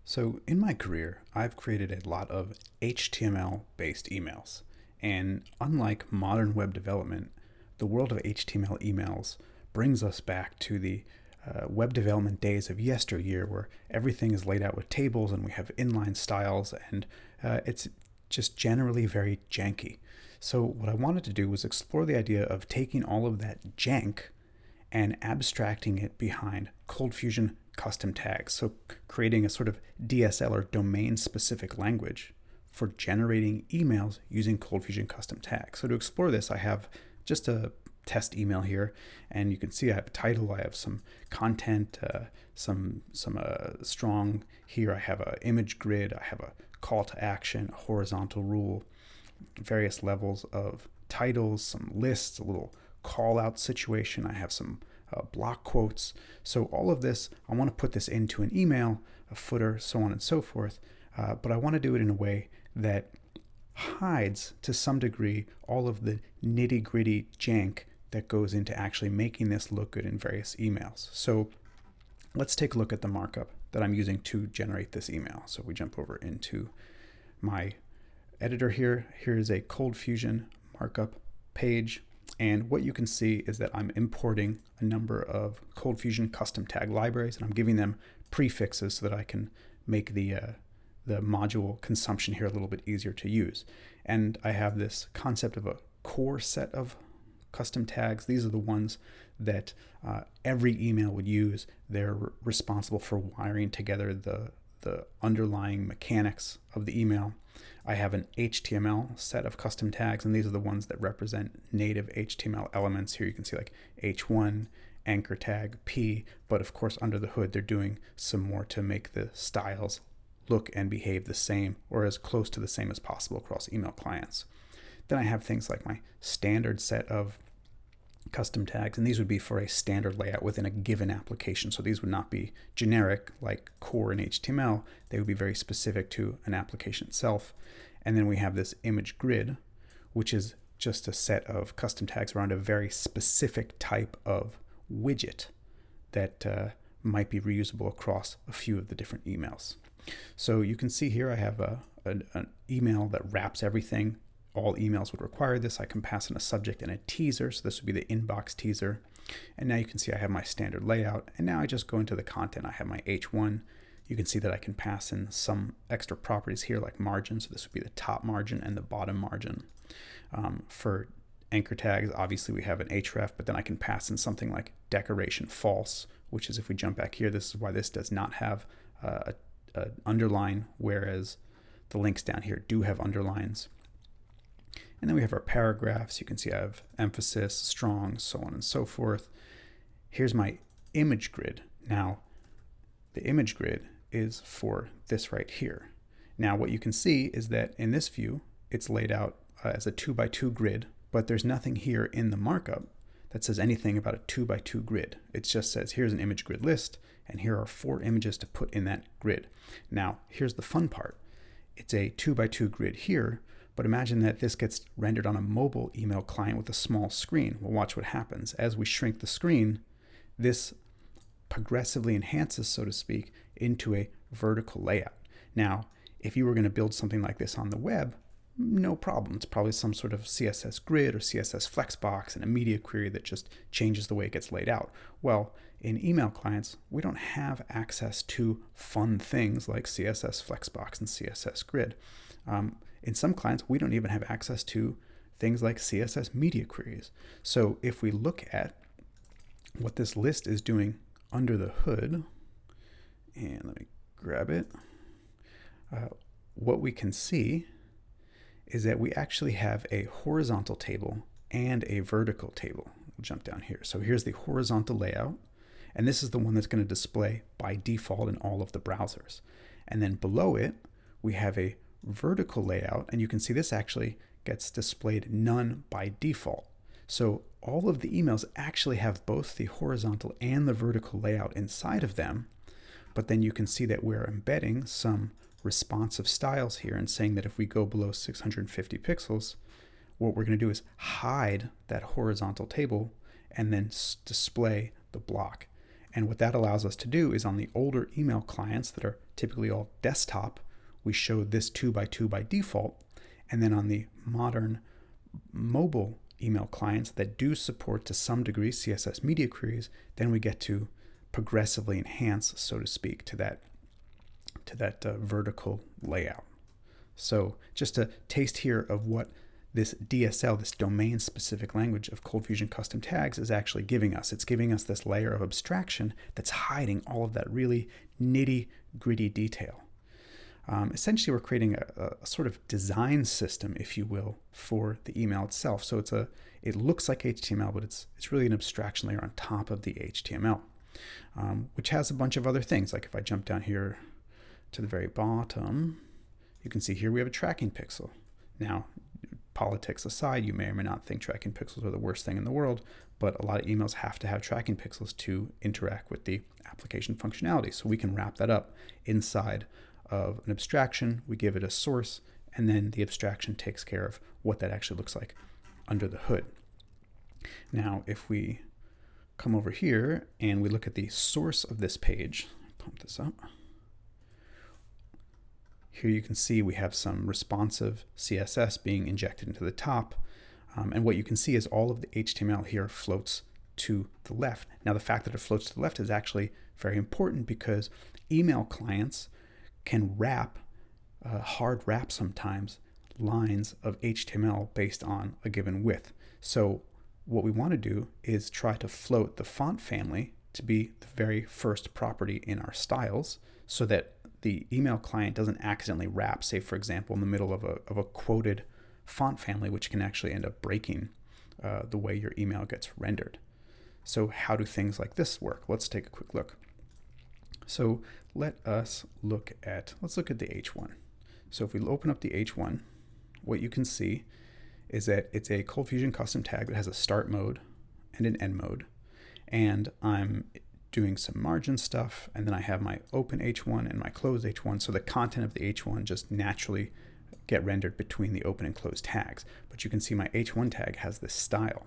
So in my career, I've created a lot of HTML-based emails. And unlike modern web development, the world of HTML emails brings us back to the web development days of yesteryear, where everything is laid out with tables and we have inline styles, and it's just generally very janky. So what I wanted to do was explore the idea of taking all of that jank and abstracting it behind ColdFusion custom tags. So creating a sort of DSL or domain-specific language for generating emails using ColdFusion custom tags. So to explore this, I have just a test email here, and you can see I have a title, I have some content, some strong here. I have an image grid, I have a call to action, a horizontal rule, various levels of titles, some lists, a little call out situation. I have some block quotes. So all of this, I want to put this into an email, a footer, so on and so forth. But I want to do it in a way that hides to some degree all of the nitty gritty jank that goes into actually making this look good in various emails. So let's take a look at the markup that I'm using to generate this email. So we jump over into my editor here. Here's a ColdFusion markup page. And what you can see is that I'm importing a number of ColdFusion custom tag libraries, and I'm giving them prefixes so that I can make the module consumption here a little bit easier to use. And I have this concept of a core set of custom tags. These are the ones that every email would use. They're responsible for wiring together the underlying mechanics of the email. I have an HTML set of custom tags, and these are the ones that represent native HTML elements. Here you can see like H1, anchor tag, P, but of course under the hood they're doing some more to make the styles look and behave the same, or as close to the same as possible across email clients. Then I have things like my standard set of custom tags, and these would be for a standard layout within a given application. So these would not be generic like core in HTML. They would be very specific to an application itself. And then we have this image grid, which is just a set of custom tags around a very specific type of widget that might be reusable across a few of the different emails. So you can see here I have an email that wraps everything. All emails would require this. I can pass in a subject and a teaser, so this would be the inbox teaser. And now you can see I have my standard layout, and now I just go into the content. I have my H1. You can see that I can pass in some extra properties here like margin, so this would be the top margin and the bottom margin. For anchor tags, obviously we have an href, but then I can pass in something like decoration false, which is, if we jump back here, this is why this does not have an underline, whereas the links down here do have underlines. And then we have our paragraphs. You can see I have emphasis, strong, so on and so forth. Here's my image grid. Now, the image grid is for this right here. Now, what you can see is that in this view, it's laid out as a 2x2 grid, but there's nothing here in the markup that says anything about a 2x2 grid. It just says here's an image grid list, and here are 4 images to put in that grid. Now, here's the fun part. It's a 2x2 grid here, but imagine that this gets rendered on a mobile email client with a small screen. Well, watch what happens. As we shrink the screen, this progressively enhances, so to speak, into a vertical layout. Now, if you were going to build something like this on the web, no problem. It's probably some sort of CSS grid or CSS flexbox and a media query that just changes the way it gets laid out. Well, in email clients, we don't have access to fun things like CSS flexbox and CSS grid. In some clients, we don't even have access to things like CSS media queries. So if we look at what this list is doing under the hood, and let me grab it, what we can see is that we actually have a horizontal table and a vertical table. We'll jump down here. So here's the horizontal layout, and this is the one that's going to display by default in all of the browsers. And then below it, we have a vertical layout, and you can see this actually gets displayed none by default. So all of the emails actually have both the horizontal and the vertical layout inside of them, but then you can see that we're embedding some responsive styles here and saying that if we go below 650 pixels, what we're going to do is hide that horizontal table and then display the block. And what that allows us to do is on the older email clients that are typically all desktop, we show this 2x2 by default. And then on the modern mobile email clients that do support to some degree CSS media queries, then we get to progressively enhance, so to speak, to that vertical layout. So just a taste here of what this DSL, this domain-specific language of ColdFusion custom tags, is actually giving us. It's giving us this layer of abstraction that's hiding all of that really nitty-gritty detail. Essentially, we're creating a sort of design system, if you will, for the email itself. So it looks like HTML, but it's really an abstraction layer on top of the HTML, which has a bunch of other things. Like if I jump down here to the very bottom, you can see here we have a tracking pixel. Now, politics aside, you may or may not think tracking pixels are the worst thing in the world, but a lot of emails have to have tracking pixels to interact with the application functionality. So we can wrap that up inside of an abstraction. We give it a source, and then the abstraction takes care of what that actually looks like under the hood. Now, if we come over here and we look at the source of this page, pump this up. Here you can see we have some responsive CSS being injected into the top. And what you can see is all of the HTML here floats to the left. Now, the fact that it floats to the left is actually very important because email clients can wrap, hard wrap sometimes, lines of HTML based on a given width. So what we want to do is try to float the font family to be the very first property in our styles so that the email client doesn't accidentally wrap, say, for example, in the middle of a quoted font family, which can actually end up breaking the way your email gets rendered. So how do things like this work? Let's take a quick look. So let's look at the H1. So if we open up the H1, what you can see is that it's a ColdFusion custom tag that has a start mode and an end mode. And I'm doing some margin stuff, and then I have my open H1 and my closed H1, so the content of the H1 just naturally get rendered between the open and closed tags. But you can see my H1 tag has this style.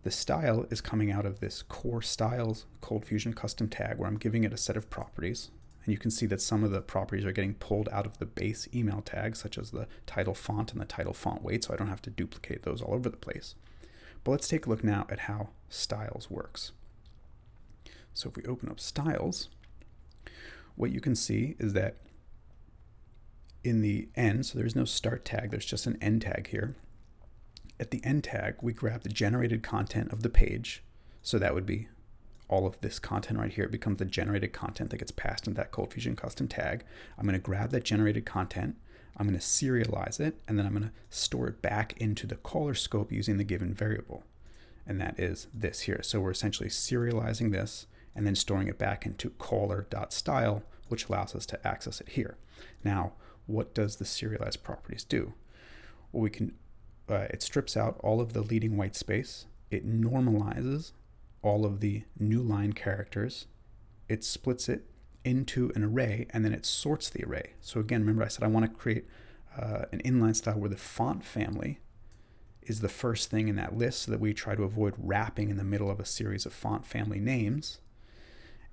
The style is coming out of this core styles ColdFusion custom tag where I'm giving it a set of properties. And you can see that some of the properties are getting pulled out of the base email tag, such as the title font and the title font weight, so I don't have to duplicate those all over the place. But let's take a look now at how styles works. So if we open up styles, what you can see is that in the end, so there's no start tag, there's just an end tag here. At the end tag, we grab the generated content of the page. So that would be all of this content right here. It becomes the generated content that gets passed into that ColdFusion custom tag. I'm going to grab that generated content, I'm going to serialize it, and then I'm going to store it back into the caller scope using the given variable. And that is this here. So we're essentially serializing this and then storing it back into caller.style, which allows us to access it here. Now, what does the serialized properties do? Well, we can it strips out all of the leading white space. It normalizes all of the new line characters. It splits it into an array, and then it sorts the array. So again, remember I said I want to create an inline style where the font family is the first thing in that list so that we try to avoid wrapping in the middle of a series of font family names.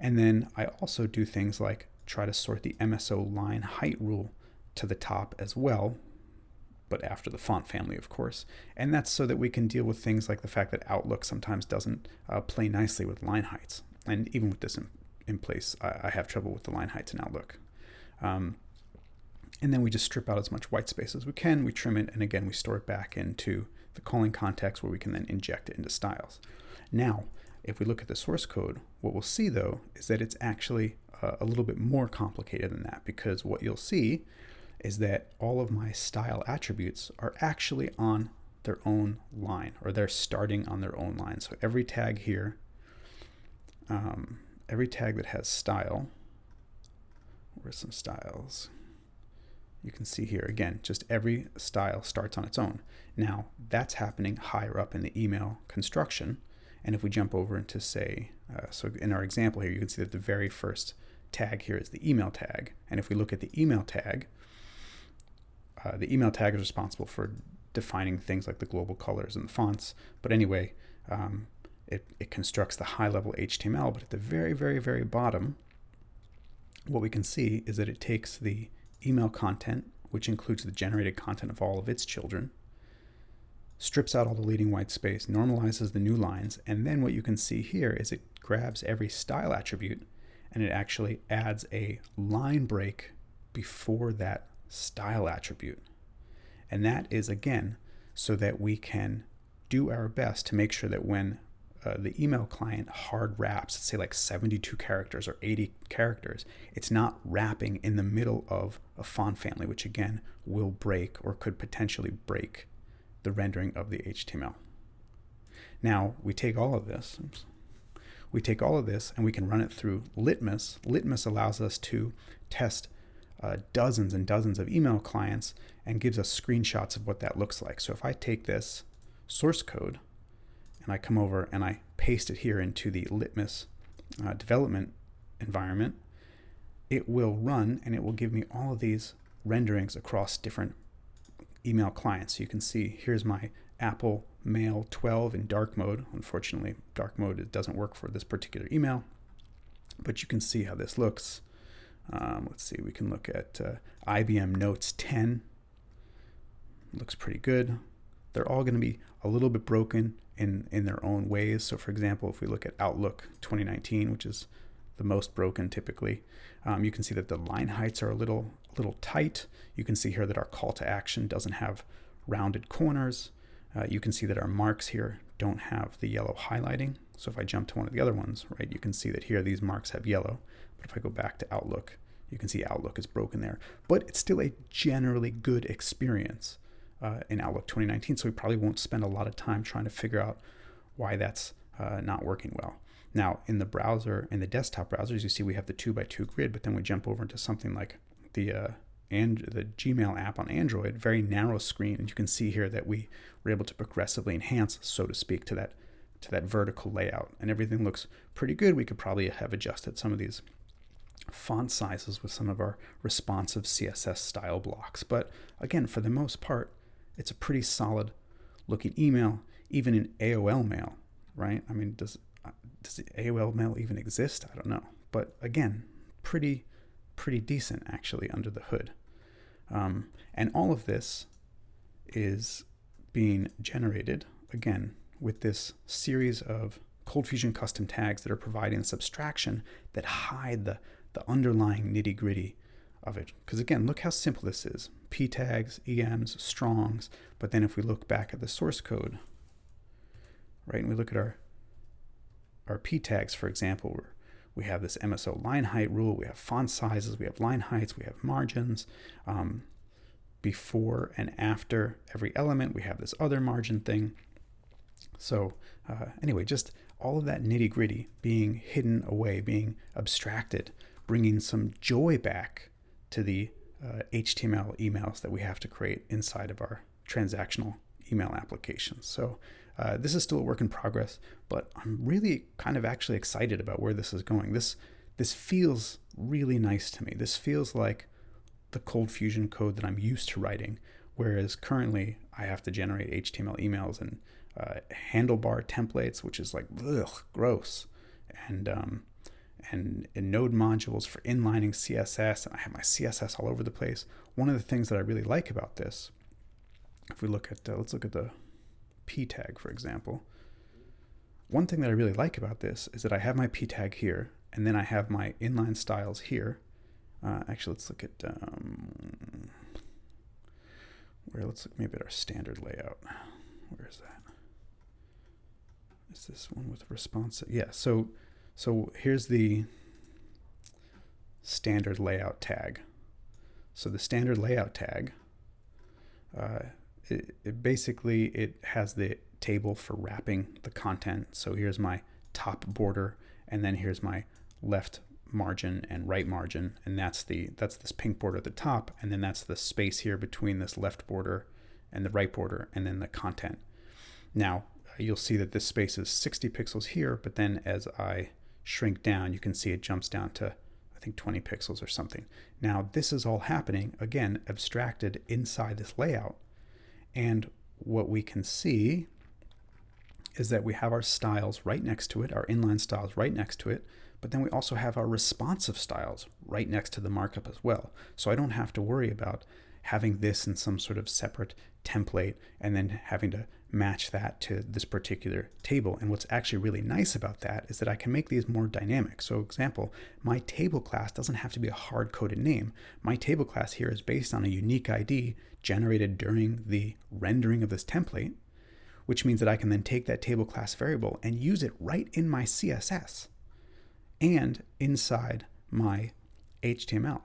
And then I also do things like try to sort the MSO line height rule to the top as well, but after the font family, of course. And that's so that we can deal with things like the fact that Outlook sometimes doesn't play nicely with line heights. And even with this in place, I have trouble with the line heights in Outlook. And then we just strip out as much white space as we can, we trim it, and again, we store it back into the calling context where we can then inject it into styles. Now, if we look at the source code, what we'll see though is that it's actually a little bit more complicated than that, because what you'll see is that all of my style attributes are actually on their own line, or they're starting on their own line. So every tag here, every tag that has style, where's some styles? You can see here, again, just every style starts on its own. Now, that's happening higher up in the email construction. And if we jump over into, say, so in our example here, you can see that the very first tag here is the email tag. And if we look at the email tag is responsible for defining things like the global colors and the fonts. But anyway, it constructs the high-level HTML, but at the very, very, very bottom, what we can see is that it takes the email content, which includes the generated content of all of its children, strips out all the leading white space, normalizes the new lines, and then what you can see here is it grabs every style attribute and it actually adds a line break before that style attribute. And that is, again, so that we can do our best to make sure that when the email client hard wraps, say like 72 characters or 80 characters, it's not wrapping in the middle of a font family, which again will break or could potentially break the rendering of the HTML. Now we take all of this, and we can run it through Litmus. Litmus allows us to test dozens and dozens of email clients and gives us screenshots of what that looks like. So if I take this source code and I come over and I paste it here into the Litmus development environment, it will run and it will give me all of these renderings across different email clients. So you can see here's my Apple Mail 12 in dark mode. Unfortunately, dark mode, it doesn't work for this particular email, but you can see how this looks. Let's see, we can look at IBM Notes 10. Looks pretty good. They're all going to be a little bit broken in their own ways. So for example, if we look at Outlook 2019, which is the most broken typically, you can see that the line heights are a little tight. You can see here that our call to action doesn't have rounded corners. You can see that our marks here don't have the yellow highlighting. So if I jump to one of the other ones, right, you can see that here these marks have yellow. But if I go back to Outlook, you can see Outlook is broken there. But it's still a generally good experience in Outlook 2019, so we probably won't spend a lot of time trying to figure out why that's not working well. Now, in the browser, in the desktop browsers, you see we have the 2x2 grid, but then we jump over into something like the Gmail app on Android, very narrow screen, and you can see here that we were able to progressively enhance, so to speak, to that vertical layout, and everything looks pretty good. We could probably have adjusted some of these font sizes with some of our responsive CSS style blocks, but again, for the most part, it's a pretty solid looking email, even in AOL mail, right? I mean, does AOL mail even exist? I don't know, but again, pretty decent actually under the hood. And all of this is being generated, again, with this series of ColdFusion custom tags that are providing this abstraction that hide the underlying nitty-gritty of it. Because again, look how simple this is. P tags, EMs, strongs, but then if we look back at the source code, right, and we look at our P tags, for example, where we have this MSO line height rule, we have font sizes, we have line heights, we have margins. Before and after every element, we have this other margin thing. So anyway, just all of that nitty-gritty being hidden away, being abstracted, bringing some joy back to the HTML emails that we have to create inside of our transactional email applications. So this is still a work in progress, but I'm really kind of actually excited about where this is going. This feels really nice to me. This feels like the ColdFusion code that I'm used to writing, whereas currently I have to generate HTML emails and handlebar templates, which is like, ugh, gross, and node modules for inlining CSS, and I have my CSS all over the place. One of the things that I really like about this, if we look at, let's look at the P tag, for example. One thing that I really like about this is that I have my P tag here, and then I have my inline styles here. Actually, let's look at let's look maybe at our standard layout. Where is that? Is this one with responsive? Yeah, so here's the standard layout tag. So the standard layout tag, it basically has the table for wrapping the content. So here's my top border, and then here's my left margin and right margin, and that's this pink border at the top, and then that's the space here between this left border and the right border, and then the content. Now you'll see that this space is 60 pixels here, but then as I shrink down, you can see it jumps down to, I think, 20 pixels or something. Now this is all happening, again, abstracted inside this layout, and what we can see is that we have our styles right next to it, our inline styles right next to it, but then we also have our responsive styles right next to the markup as well. So I don't have to worry about having this in some sort of separate template and then having to match that to this particular table. And what's actually really nice about that is that I can make these more dynamic. So example, my table class doesn't have to be a hard-coded name. My table class here is based on a unique ID generated during the rendering of this template, which means that I can then take that table class variable and use it right in my CSS and inside my HTML.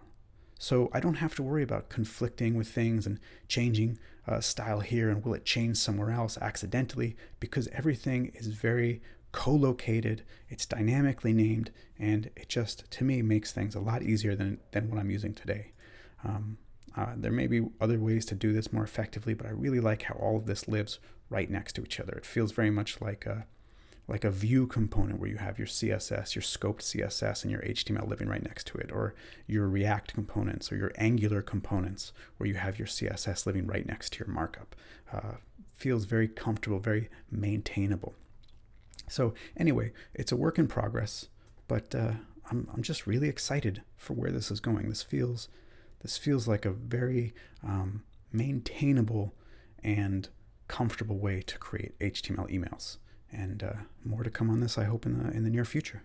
So I don't have to worry about conflicting with things and changing style here and will it change somewhere else accidentally, because everything is very co-located, it's dynamically named, and it just, to me, makes things a lot easier than what I'm using today. There may be other ways to do this more effectively, but I really like how all of this lives right next to each other. It feels very much like a view component where you have your CSS, your scoped CSS, and your HTML living right next to it, or your React components or your Angular components where you have your CSS living right next to your markup. Feels very comfortable, very maintainable. So anyway, it's a work in progress, but I'm just really excited for where this is going. This feels like a very maintainable and comfortable way to create HTML emails. And more to come on this, I hope, in the near future.